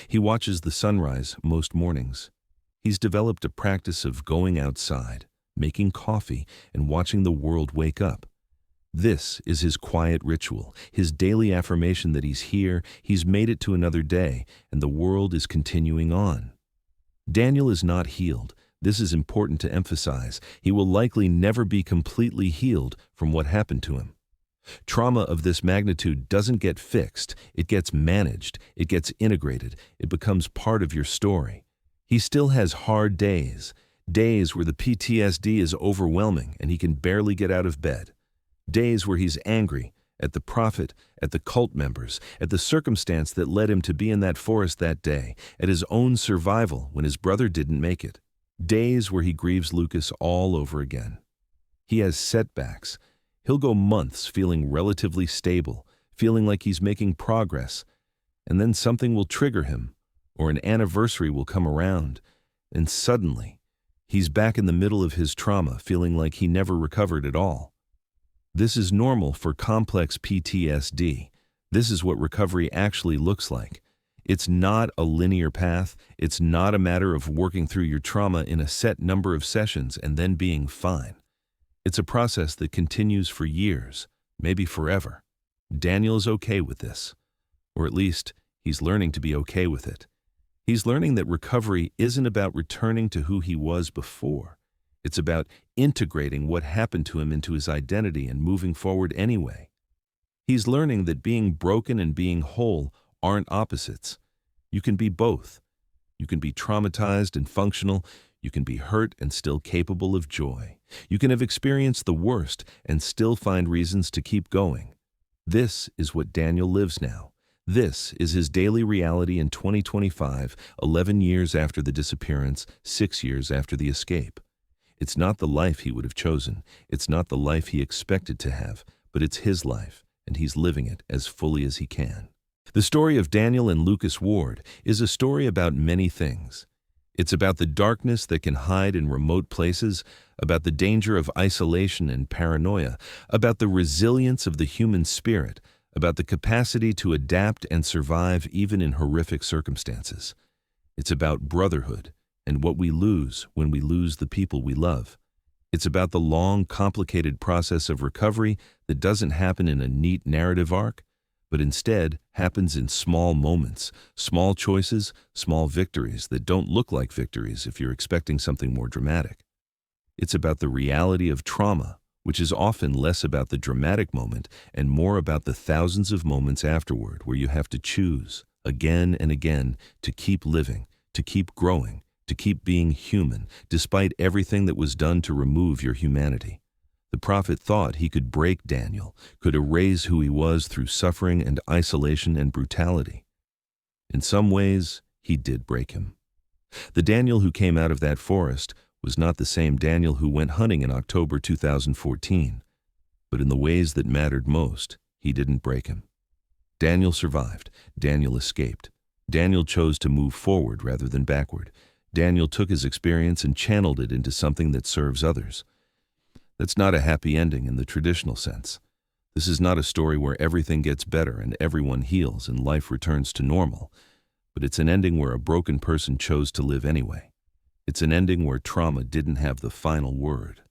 He watches the sunrise most mornings. He's developed a practice of going outside, making coffee, and watching the world wake up. This is his quiet ritual, his daily affirmation that he's here, he's made it to another day, and the world is continuing on. Daniel is not healed. This is important to emphasize. He will likely never be completely healed from what happened to him. Trauma of this magnitude doesn't get fixed. It gets managed. It gets integrated. It becomes part of your story. He still has hard days, days where the PTSD is overwhelming and he can barely get out of bed, days where he's angry at the prophet, at the cult members, at the circumstance that led him to be in that forest that day, at his own survival when his brother didn't make it, days where he grieves Lucas all over again. He has setbacks. He'll go months feeling relatively stable, feeling like he's making progress, and then something will trigger him, or an anniversary will come around, and suddenly, he's back in the middle of his trauma, feeling like he never recovered at all. This is normal for complex PTSD. This is what recovery actually looks like. It's not a linear path. It's not a matter of working through your trauma in a set number of sessions and then being fine. It's a process that continues for years, maybe forever. Daniel is okay with this, or at least he's learning to be okay with it. He's learning that recovery isn't about returning to who he was before. It's about integrating what happened to him into his identity and moving forward anyway. He's learning that being broken and being whole aren't opposites. You can be both. You can be traumatized and functional. You can be hurt and still capable of joy. You can have experienced the worst and still find reasons to keep going. This is what Daniel lives now. This is his daily reality in 2025, 11 years after the disappearance, 6 years after the escape. It's not the life he would have chosen. It's not the life he expected to have, but it's his life, and he's living it as fully as he can. The story of Daniel and Lucas Ward is a story about many things. It's about the darkness that can hide in remote places, about the danger of isolation and paranoia, about the resilience of the human spirit, about the capacity to adapt and survive even in horrific circumstances. It's about brotherhood and what we lose when we lose the people we love. It's about the long, complicated process of recovery that doesn't happen in a neat narrative arc, but instead happens in small moments, small choices, small victories that don't look like victories if you're expecting something more dramatic. It's about the reality of trauma, which is often less about the dramatic moment and more about the thousands of moments afterward where you have to choose, again and again, to keep living, to keep growing, to keep being human, despite everything that was done to remove your humanity. The prophet thought he could break Daniel, could erase who he was through suffering and isolation and brutality. In some ways, he did break him. The Daniel who came out of that forest was not the same Daniel who went hunting in October 2014. But in the ways that mattered most, he didn't break him. Daniel survived. Daniel escaped. Daniel chose to move forward rather than backward. Daniel took his experience and channeled it into something that serves others. That's not a happy ending in the traditional sense. This is not a story where everything gets better and everyone heals and life returns to normal. But it's an ending where a broken person chose to live anyway. It's an ending where trauma didn't have the final word.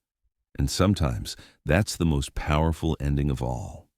And sometimes that's the most powerful ending of all.